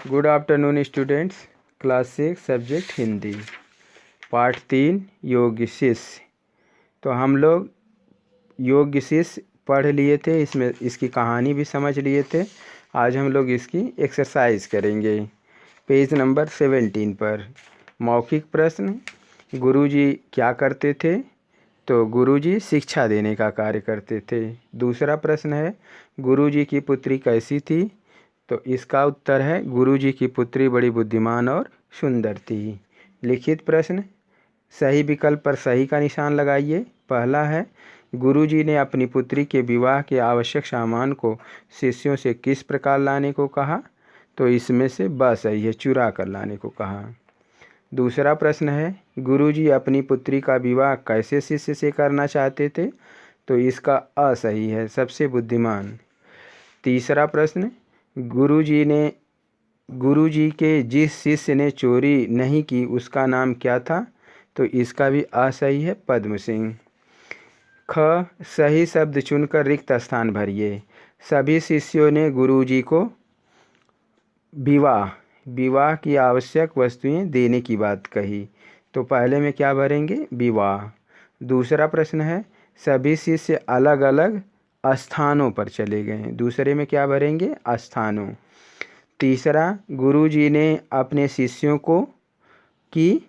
Good afternoon students. Class 6 subject Hindi, part 3 योग्य शिष्य। तो हम लोग योग्य शिष्य पढ़ लिए थे, इसमें इसकी कहानी भी समझ लिए थे। आज हम लोग इसकी एक्सरसाइज करेंगे। पेज नंबर 17 पर मौखिक प्रश्न। गुरुजी क्या करते थे? तो गुरुजी शिक्षा देने का कार्य करते थे। दूसरा प्रश्न है, गुरुजी की पुत्री कैसी थी? तो इसका उत्तर है, गुरुजी की पुत्री बड़ी बुद्धिमान और सुंदर थी। लिखित प्रश्न, सही विकल्प पर सही का निशान लगाइए। पहला है, गुरुजी ने अपनी पुत्री के विवाह के आवश्यक सामान को शिष्यों से किस प्रकार लाने को कहा? तो इसमें से ब सही है, चुरा कर लाने को कहा। दूसरा प्रश्न है, गुरुजी अपनी पुत्री का विवाह कैसे शिष्य से करना चाहते थे? तो इसका अ सही है, सबसे बुद्धिमान। तीसरा प्रश्न, गुरुजी के जिस शिष्य ने चोरी नहीं की उसका नाम क्या था? तो इसका भी अ सही है, पद्म सिंह। ख, सही शब्द चुनकर रिक्त स्थान भरिए। सभी शिष्यों ने गुरुजी को विवाह की आवश्यक वस्तुएं देने की बात कही। तो पहले में क्या भरेंगे? विवाह। दूसरा प्रश्न है, सभी शिष्य अलग अलग स्थानों पर चले गए। दूसरे में क्या भरेंगे? स्थानों। तीसरा, गुरुजी ने अपने शिष्यों को की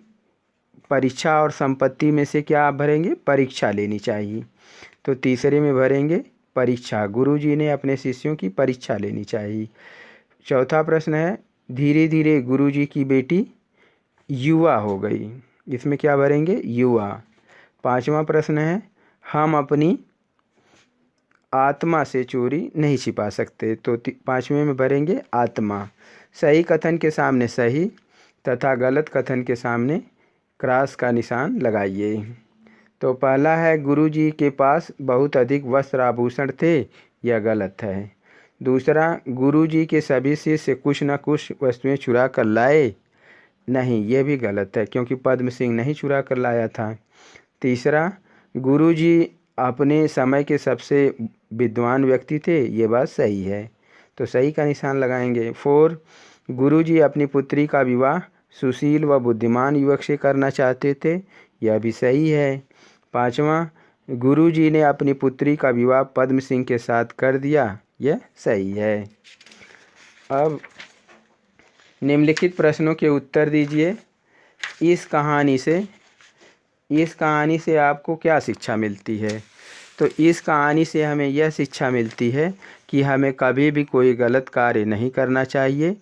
परीक्षा और संपत्ति में से क्या भरेंगे? परीक्षा लेनी चाहिए। तो तीसरे में भरेंगे परीक्षा। गुरुजी ने अपने शिष्यों की परीक्षा लेनी चाहिए। चौथा प्रश्न है, धीरे धीरे गुरुजी की बेटी युवा हो गई। इसमें क्या भरेंगे? युवा। पांचवा प्रश्न है, हम अपनी आत्मा से चोरी नहीं छिपा सकते। तो पांचवें में भरेंगे आत्मा। सही कथन के सामने सही तथा गलत कथन के सामने क्रॉस का निशान लगाइए। तो पहला है, गुरुजी के पास बहुत अधिक वस्त्र आभूषण थे। यह गलत है। दूसरा, गुरुजी के सभी शिष्य कुछ न कुछ वस्तुएं चुरा कर लाए। नहीं, यह भी गलत है, क्योंकि पद्म सिंह नहीं चुरा कर लाया था। तीसरा, गुरुजी अपने समय के सबसे विद्वान व्यक्ति थे। ये बात सही है, तो सही का निशान लगाएंगे। 4, गुरुजी अपनी पुत्री का विवाह सुशील व बुद्धिमान युवक से करना चाहते थे। यह भी सही है। 5वां, गुरुजी ने अपनी पुत्री का विवाह पद्म सिंह के साथ कर दिया। यह सही है। अब निम्नलिखित प्रश्नों के उत्तर दीजिए। इस कहानी से आपको क्या शिक्षा मिलती है? तो इस कहानी से हमें यह शिक्षा मिलती है कि हमें कभी भी कोई गलत कार्य नहीं करना चाहिए,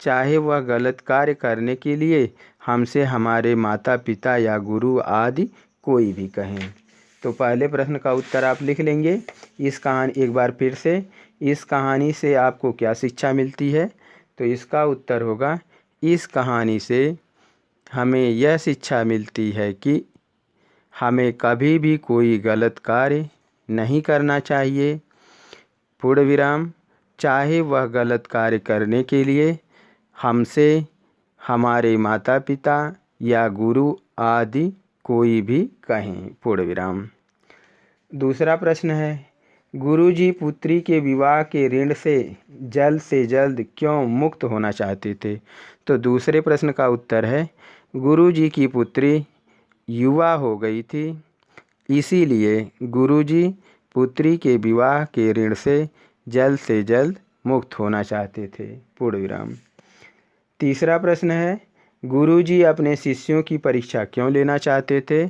चाहे वह गलत कार्य करने के लिए हमसे हमारे माता पिता या गुरु आदि कोई भी कहें। तो पहले प्रश्न का उत्तर आप लिख लेंगे। इस कहानी, एक बार फिर से, इस कहानी से आपको क्या शिक्षा मिलती है? तो इसका उत्तर होगा, इस कहानी से हमें यह शिक्षा मिलती है कि हमें कभी भी कोई गलत कार्य नहीं करना चाहिए, पूर्ण विराम, चाहे वह गलत कार्य करने के लिए हमसे हमारे माता पिता या गुरु आदि कोई भी कहें, पूर्ण विराम। दूसरा प्रश्न है, गुरुजी पुत्री के विवाह के ऋण से जल्द क्यों मुक्त होना चाहते थे? तो दूसरे प्रश्न का उत्तर है, गुरुजी की पुत्री युवा हो गई थी, इसीलिए गुरुजी पुत्री के विवाह के ऋण से जल्द मुक्त होना चाहते थे, पूर्ण विराम। तीसरा प्रश्न है, गुरुजी अपने शिष्यों की परीक्षा क्यों लेना चाहते थे?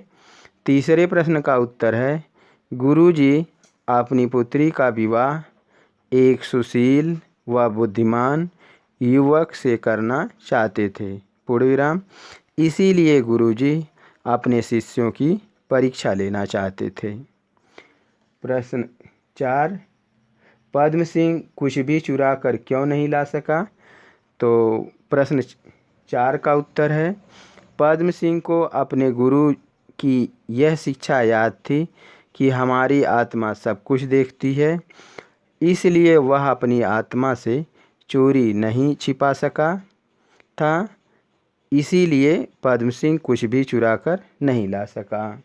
तीसरे प्रश्न का उत्तर है, गुरुजी अपनी पुत्री का विवाह एक सुशील व बुद्धिमान युवक से करना चाहते थे, पूर्ण विराम, इसीलिए गुरुजी अपने शिष्यों की परीक्षा लेना चाहते थे। प्रश्न 4, पद्म सिंह कुछ भी चुरा कर क्यों नहीं ला सका? तो प्रश्न 4 का उत्तर है, पद्म सिंह को अपने गुरु की यह शिक्षा याद थी कि हमारी आत्मा सब कुछ देखती है, इसलिए वह अपनी आत्मा से चोरी नहीं छिपा सका था, इसीलिए पद्म सिंह कुछ भी चुरा कर नहीं ला सका।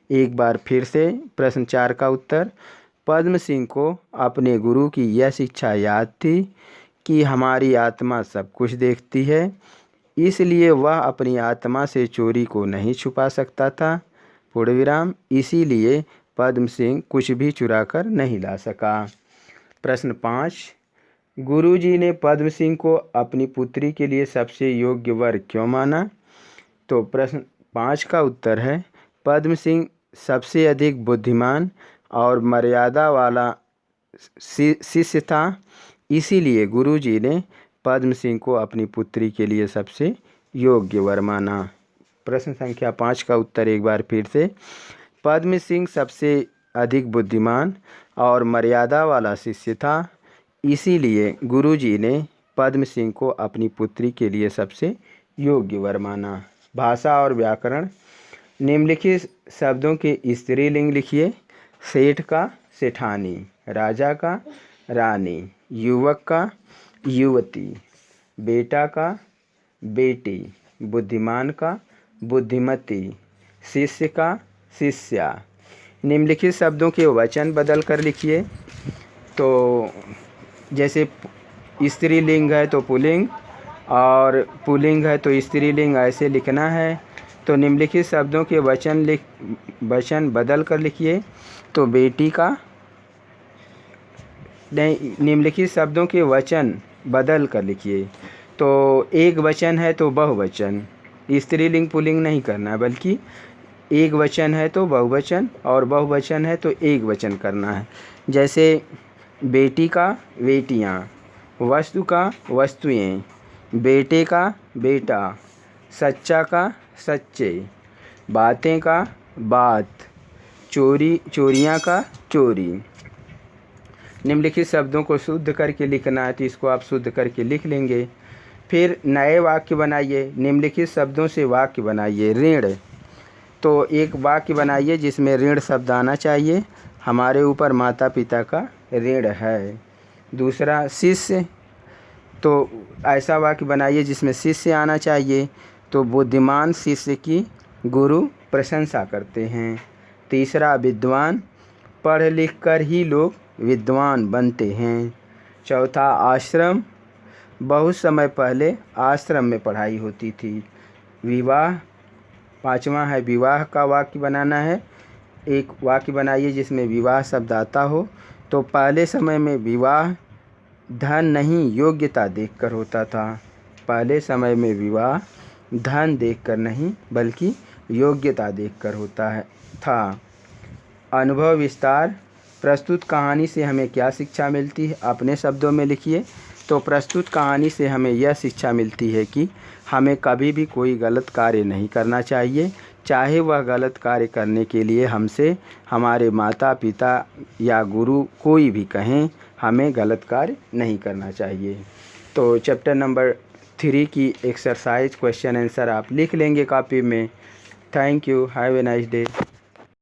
एक बार फिर से प्रश्न 4 का उत्तर, पद्म सिंह को अपने गुरु की यह शिक्षा याद थी कि हमारी आत्मा सब कुछ देखती है, इसलिए वह अपनी आत्मा से चोरी को नहीं छुपा सकता था। पूर्ण विराम। इसीलिए पद्म सिंह कुछ भी चुरा कर नहीं ला सका। प्रश्न 5, गुरुजी ने पद्म सिंह को अपनी पुत्री के लिए सबसे योग्य वर क्यों माना? तो प्रश्न 5 का उत्तर है, पद्म सिंह सबसे अधिक बुद्धिमान और मर्यादा वाला शिष्य था, इसीलिए गुरुजी ने पद्म सिंह को अपनी पुत्री के लिए सबसे योग्य वर माना। प्रश्न संख्या 5 का उत्तर एक बार फिर से, पद्म सिंह सबसे अधिक बुद्धिमान और मर्यादा वाला शिष्य था, इसीलिए गुरुजी ने पद्म सिंह को अपनी पुत्री के लिए सबसे योग्य वर माना। भाषा और व्याकरण। निम्नलिखित शब्दों के स्त्रीलिंग लिखिए। सेठ का सेठानी, राजा का रानी, युवक का युवती, बेटा का बेटी, बुद्धिमान का बुद्धिमती, शिष्य का शिष्या। निम्नलिखित शब्दों के वचन बदल कर लिखिए। तो जैसे स्त्रीलिंग है तो पुल्लिंग और पुल्लिंग है तो स्त्रीलिंग, ऐसे लिखना है। तो निम्नलिखित शब्दों के वचन बदल कर लिखिए। तो बेटी का नहीं, निम्नलिखित शब्दों के वचन बदल कर लिखिए। तो एक वचन है तो बहुवचन, स्त्रीलिंग पुल्लिंग नहीं करना है, बल्कि एक वचन है तो बहुवचन और बहुवचन है तो एक वचन करना है। जैसे बेटी का बेटियाँ, वस्तु का वस्तुएं, बेटे का बेटा, सच्चा का सच्चे, बातें का बात, चोरियाँ का चोरी। निम्नलिखित शब्दों को शुद्ध करके लिखना है, तो इसको आप शुद्ध करके लिख लेंगे। फिर नए वाक्य बनाइए। निम्नलिखित शब्दों से वाक्य बनाइए। ऋण, तो एक वाक्य बनाइए जिसमें ऋण शब्द आना चाहिए। हमारे ऊपर माता पिता का ऋण है। दूसरा शिष्य, तो ऐसा वाक्य बनाइए जिसमें शिष्य आना चाहिए। तो बुद्धिमान शिष्य की गुरु प्रशंसा करते हैं। तीसरा विद्वान, पढ़ लिख कर ही लोग विद्वान बनते हैं। चौथा आश्रम, बहुत समय पहले आश्रम में पढ़ाई होती थी। विवाह, पांचवा है विवाह का वाक्य बनाना है। एक वाक्य बनाइए जिसमें विवाह शब्द आता हो। तो पहले समय में विवाह धन नहीं योग्यता देखकर होता था। पहले समय में विवाह धन देखकर नहीं बल्कि योग्यता देखकर होता था। अनुभव विस्तार। प्रस्तुत कहानी से हमें क्या शिक्षा मिलती है? अपने शब्दों में लिखिए। तो प्रस्तुत कहानी से हमें यह शिक्षा मिलती है कि हमें कभी भी कोई गलत कार्य नहीं करना चाहिए, चाहे वह गलत कार्य करने के लिए हमसे हमारे माता पिता या गुरु कोई भी कहें, हमें गलत कार्य नहीं करना चाहिए। तो चैप्टर नंबर 3 की एक्सरसाइज क्वेश्चन आंसर आप लिख लेंगे कॉपी में। Thank you. Have a nice day.